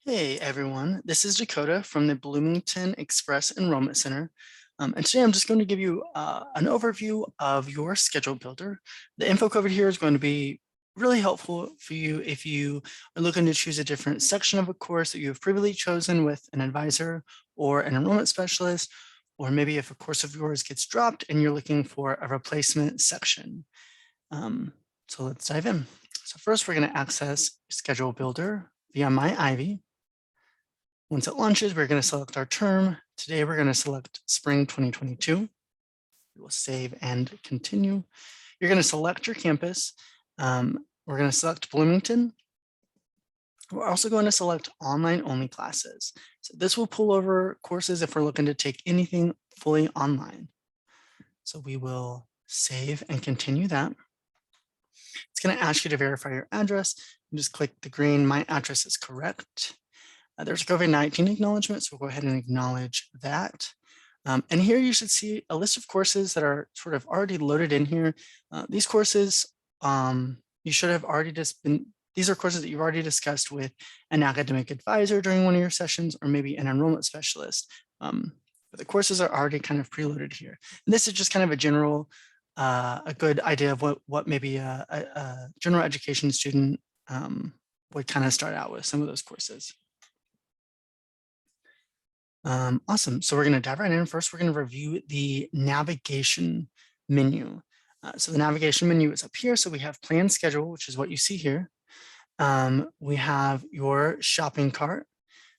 Hey everyone, this is Dakota from the Bloomington Express Enrollment Center. And today I'm just going to give you an overview of your schedule builder. The info covered here is going to be really helpful for you if you are looking to choose a different section of a course that you have previously chosen with an advisor or an enrollment specialist, or maybe if a course of yours gets dropped and you're looking for a replacement section. So let's dive in. So first we're going to access Schedule Builder via MyIvy. Once it launches, we're going to select our term. Today, we're going to select spring 2022. We will save and continue. You're going to select your campus. We're going to select Bloomington. We're also going to select online only classes. So this will pull over courses if we're looking to take anything fully online. So we will save and continue that. It's going to ask you to verify your address. You just click the green, my address is correct. There's a COVID-19 acknowledgement, so we'll go ahead and acknowledge that. And here you should see a list of courses that are sort of already loaded in here. These courses, you should have already these are courses that you've already discussed with an academic advisor during one of your sessions, or maybe an enrollment specialist. But the courses are already kind of preloaded here. And this is just kind of a general, a good idea of what maybe a general education student would kind of start out with some of those courses. Awesome. So we're going to dive right in. First, we're going to review the navigation menu. So the navigation menu is up here. So we have plan schedule, which is what you see here. We have your shopping cart.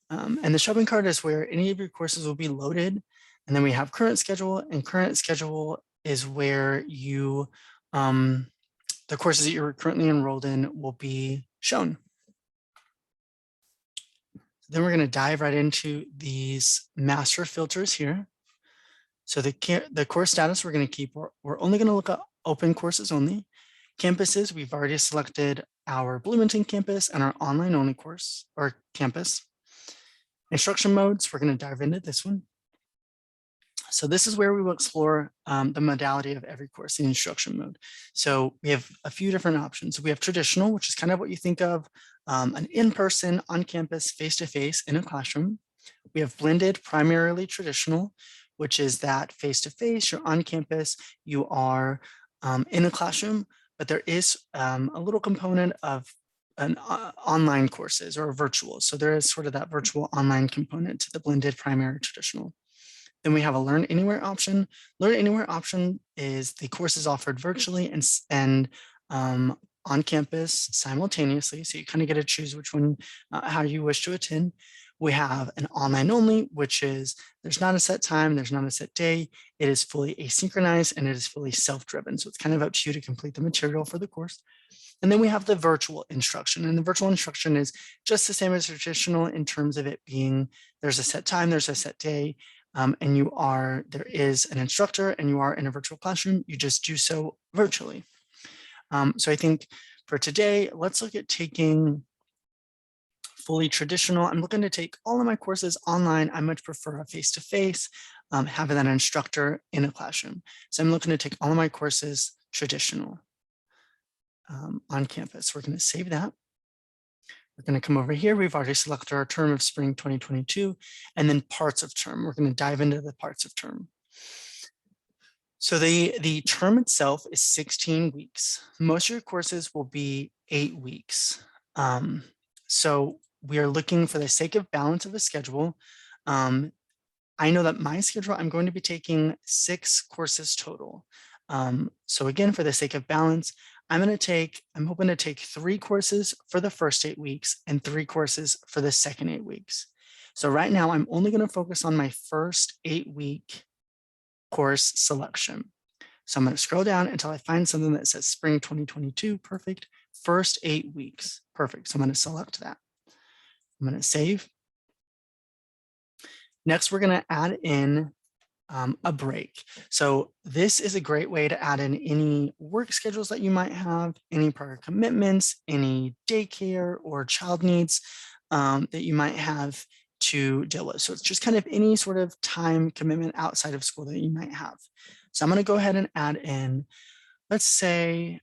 And the shopping cart is where any of your courses will be loaded. And then we have current schedule, and current schedule is where you, the courses that you're currently enrolled in will be shown. Then we're going to dive right into these master filters here. So the course status we're going to keep, we're only going to look at open courses only. Campuses, we've already selected our Bloomington campus and our online only course or campus. Instruction modes, we're going to dive into this one. So this is where we will explore the modality of every course, the instruction mode. So we have a few different options. We have traditional, which is kind of what you think of an in-person, on-campus, face-to-face in a classroom. We have blended, primarily traditional, which is that face-to-face, you're on campus, you are in a classroom, but there is a little component of online courses or virtual. So there is sort of that virtual online component to the blended primary traditional. Then we have a Learn Anywhere option. Learn Anywhere option is the course is offered virtually and on campus simultaneously. So you kind of get to choose which one, how you wish to attend. We have an online only, which is there's not a set time, there's not a set day. It is fully asynchronized and it is fully self-driven. So it's kind of up to you to complete the material for the course. And then we have the virtual instruction, and the virtual instruction is just the same as traditional in terms of it being there's a set time, there's a set day, and there is an instructor and you are in a virtual classroom, you just do so virtually. So I think for today, let's look at taking fully traditional. I'm looking to take all of my courses online. I much prefer a face-to-face, having that instructor in a classroom. So I'm looking to take all of my courses traditional on campus. We're going to save that. We're going to come over here. We've already selected our term of spring 2022, and then parts of term. We're going to dive into the parts of term. So the term itself is 16 weeks. Most of your courses will be 8 weeks. So we are looking for the sake of balance of a schedule. I know that my schedule, I'm going to be taking 6 courses total. So again, for the sake of balance, I'm hoping to take 3 courses for the first 8 weeks and 3 courses for the second 8 weeks. So right now I'm only going to focus on my first 8-week course selection. So I'm going to scroll down until I find something that says spring 2022, perfect. First 8 weeks, perfect. So I'm going to select that. I'm going to save. Next, we're going to add in a break. So this is a great way to add in any work schedules that you might have, any prior commitments, any daycare or child needs that you might have to deal with. So it's just kind of any sort of time commitment outside of school that you might have. So I'm going to go ahead and add in, let's say,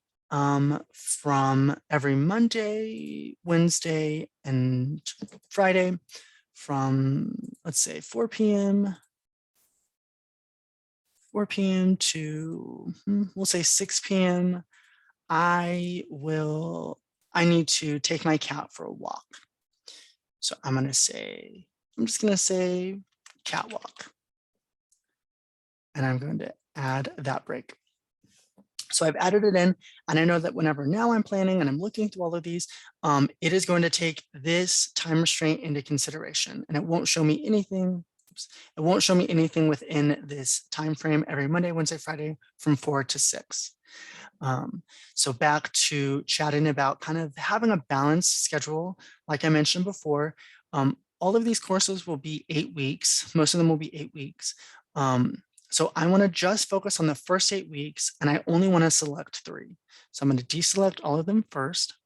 from every Monday, Wednesday, and Friday from, let's say, 4 p.m. to, we'll say 6 p.m. I need to take my cat for a walk. So I'm just going to say cat walk. And I'm going to add that break. So I've added it in, and I know that whenever now I'm planning and I'm looking through all of these, it is going to take this time restraint into consideration, and it won't show me anything. It won't show me anything within this time frame every Monday, Wednesday, Friday from 4 to 6. So back to chatting about kind of having a balanced schedule. Like I mentioned before, all of these courses will be 8 weeks. Most of them will be 8 weeks. So I want to just focus on the first 8 weeks, and I only want to select 3. So I'm going to deselect all of them first.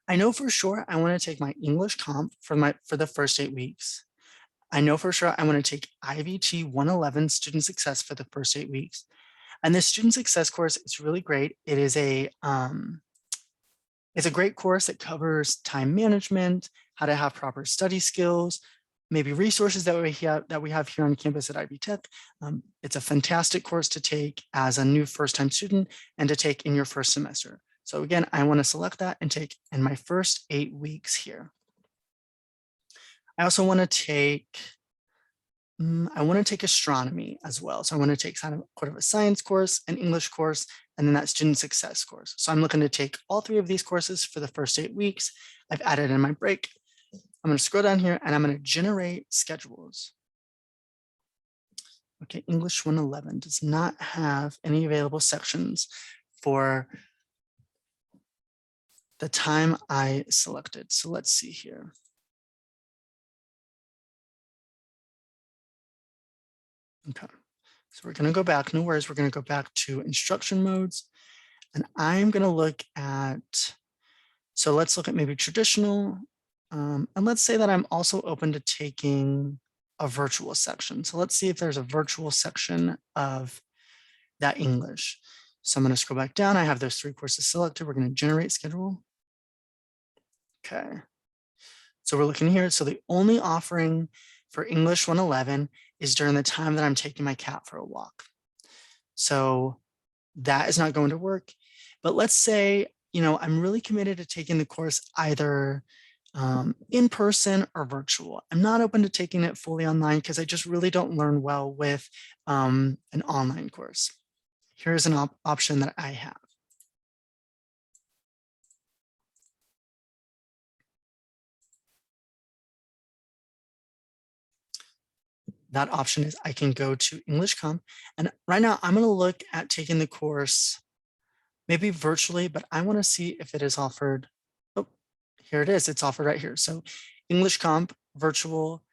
I know for sure I want to take my English comp for the first 8 weeks. I know for sure I want to take IVT 111 Student Success for the first 8 weeks. And this Student Success course is really great. It is it's a great course that covers time management, how to have proper study skills, maybe resources that we have here on campus at Ivy Tech. It's a fantastic course to take as a new first-time student and to take in your first semester. So again, I want to select that and take in my first 8 weeks here. I also want to take astronomy as well. So I want to take kind of a science course, an English course, and then that student success course. So I'm looking to take all 3 of these courses for the first 8 weeks. I've added in my break. I'm going to scroll down here and I'm going to generate schedules. Okay, English 111 does not have any available sections for the time I selected. So let's see here. Okay, so we're going to go back, no worries, we're going to go back to instruction modes, and I'm going to look at, so let's look at maybe traditional, and let's say that I'm also open to taking a virtual section. So let's see if there's a virtual section of that English. So I'm going to scroll back down. I have those 3 courses selected. We're going to generate schedule. Okay, so we're looking here. So the only offering for English 111 is during the time that I'm taking my cat for a walk. So that is not going to work. But let's say, I'm really committed to taking the course either in person or virtual. I'm not open to taking it fully online because I just really don't learn well with an online course. Here's an option that I have. That option is I can go to English Comp. And right now I'm going to look at taking the course maybe virtually, but I want to see if it is offered. Oh, here it is. It's offered right here. So English Comp, virtual,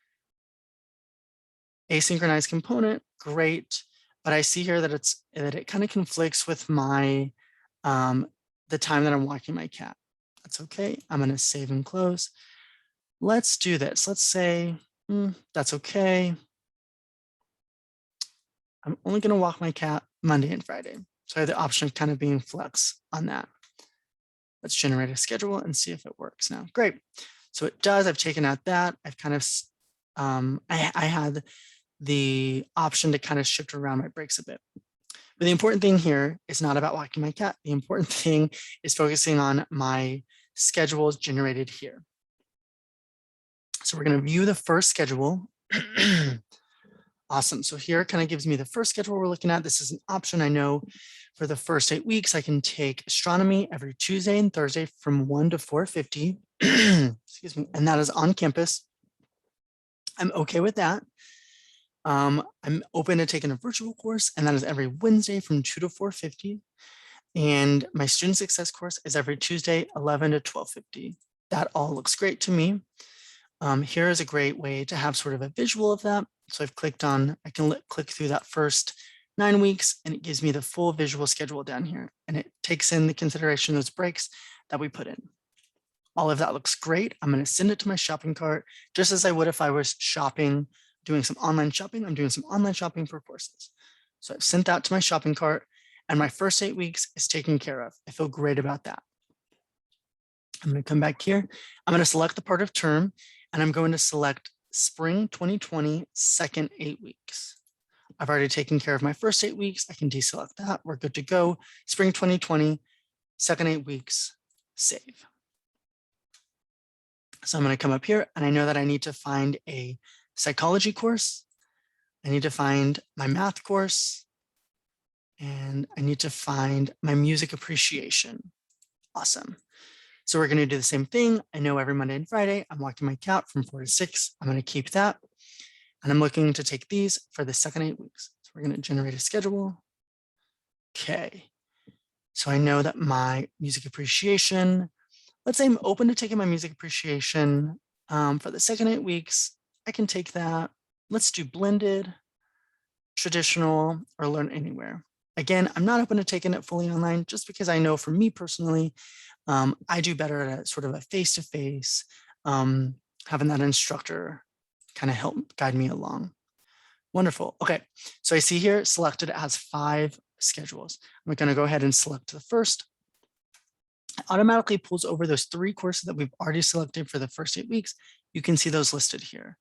asynchronized component, great. But I see here that it kind of conflicts with my the time that I'm walking my cat. That's okay. I'm going to save and close. Let's do this. Let's say that's okay. I'm only going to walk my cat Monday and Friday. So I have the option of kind of being flex on that. Let's generate a schedule and see if it works now. Great. So it does. I've taken out that. I've kind of, I had the option to kind of shift around my breaks a bit. But the important thing here is not about walking my cat. The important thing is focusing on my schedules generated here. So we're going to view the first schedule. Awesome. So here it kind of gives me the first schedule we're looking at. This is an option. I know for the first 8 weeks, I can take astronomy every Tuesday and Thursday from 1 to 4:50. Excuse me. And that is on campus. I'm okay with that. I'm open to taking a virtual course, and that is every Wednesday from 2 to 4:50. And my student success course is every Tuesday, 11 to 12:50. That all looks great to me. Here is a great way to have sort of a visual of that. So I've clicked on, I can click through that first 9 weeks and it gives me the full visual schedule down here. And it takes in the consideration those breaks that we put in. All of that looks great. I'm going to send it to my shopping cart, just as I would if I was shopping, doing some online shopping. I'm doing some online shopping for courses. So I've sent that to my shopping cart. and my first 8 weeks is taken care of. I feel great about that. I'm going to come back here. I'm going to select the part of term, and I'm going to select spring 2020, second 8 weeks. I've already taken care of my first 8 weeks. I can deselect that. We're good to go. Spring 2020, second 8 weeks, save. So I'm going to come up here, and I know that I need to find a psychology course. I need to find my math course, and I need to find my music appreciation. Awesome. So we're going to do the same thing. I know every Monday and Friday, I'm walking my cat from 4 to 6. I'm going to keep that. And I'm looking to take these for the second 8 weeks. So we're going to generate a schedule. Okay. So I know that my music appreciation, let's say I'm open to taking my music appreciation for the second 8 weeks. I can take that. Let's do blended, traditional, or learn anywhere. Again, I'm not open to taking it fully online just because I know for me personally, I do better at sort of a face-to-face, having that instructor kind of help guide me along. Wonderful. Okay, so I see here selected as 5 schedules. I'm going to go ahead and select the first. It automatically pulls over those 3 courses that we've already selected for the first 8 weeks. You can see those listed here.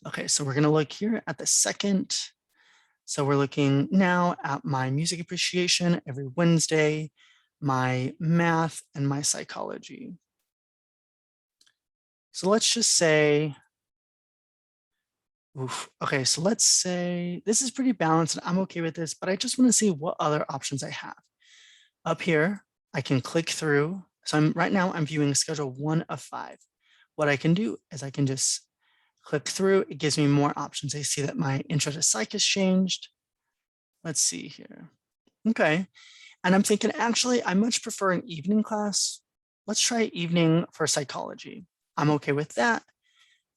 Okay, so we're going to look here at the second. So we're looking now at my music appreciation every Wednesday, my math, and my psychology. So let's just say, okay, so let's say this is pretty balanced and I'm okay with this, but I just want to see what other options I have. Up here, I can click through. So right now I'm viewing schedule 1 of 5. What I can do is I can just click through. It gives me more options. I see that my intro to psych has changed. Let's see here. Okay. And I'm thinking, actually, I much prefer an evening class. Let's try evening for psychology. I'm okay with that.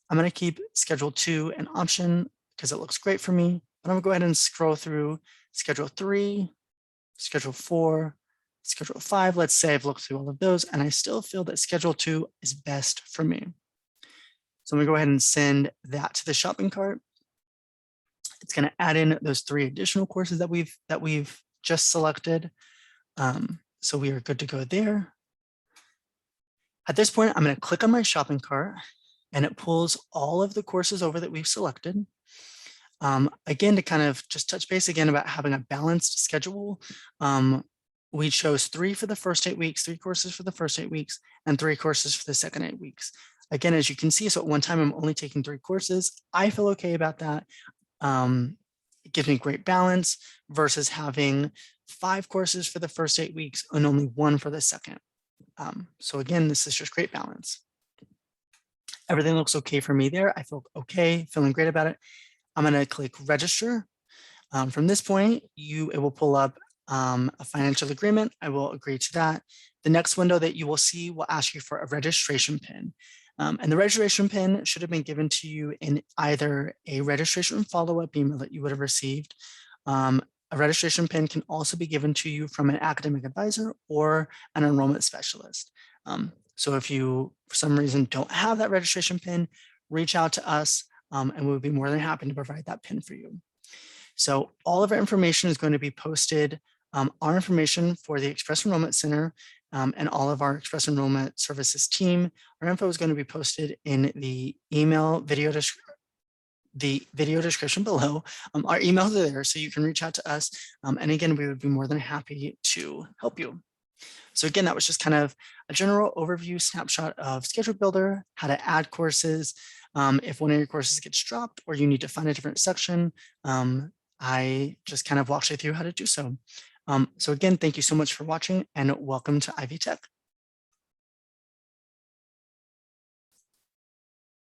I'm going to keep schedule 2 an option because it looks great for me. But I'm going to go ahead and scroll through schedule 3, schedule 4, schedule 5. Let's say I've looked through all of those, and I still feel that schedule 2 is best for me. So I'm going to go ahead and send that to the shopping cart. It's going to add in those 3 additional courses that we've just selected. So we are good to go there. At this point, I'm going to click on my shopping cart, and it pulls all of the courses over that we've selected. Again, to kind of just touch base again about having a balanced schedule, we chose 3 for the first 8 weeks, 3 courses for the first 8 weeks, and 3 courses for the second 8 weeks. Again, as you can see, so at one time I'm only taking 3 courses. I feel okay about that. It gives me great balance versus having 5 courses for the first 8 weeks and only 1 for the second. So again, this is just great balance. Everything looks okay for me there. I feel okay, feeling great about it. I'm going to click register. From this point, it will pull up a financial agreement. I will agree to that. The next window that you will see will ask you for a registration PIN. And the registration PIN should have been given to you in either a registration follow-up email that you would have received. A registration PIN can also be given to you from an academic advisor or an enrollment specialist. So if you, for some reason, don't have that registration PIN, reach out to us and we'll be more than happy to provide that PIN for you. So all of our information is going to be posted. Our information for the Express Enrollment Center and all of our Express Enrollment Services team, our info is going to be posted in the email video description below. Our emails are there, so you can reach out to us. And again, we would be more than happy to help you. So again, that was just kind of a general overview snapshot of Schedule Builder, how to add courses. If one of your courses gets dropped or you need to find a different section, I just kind of walked you through how to do so. So again, thank you so much for watching and welcome to Ivy Tech.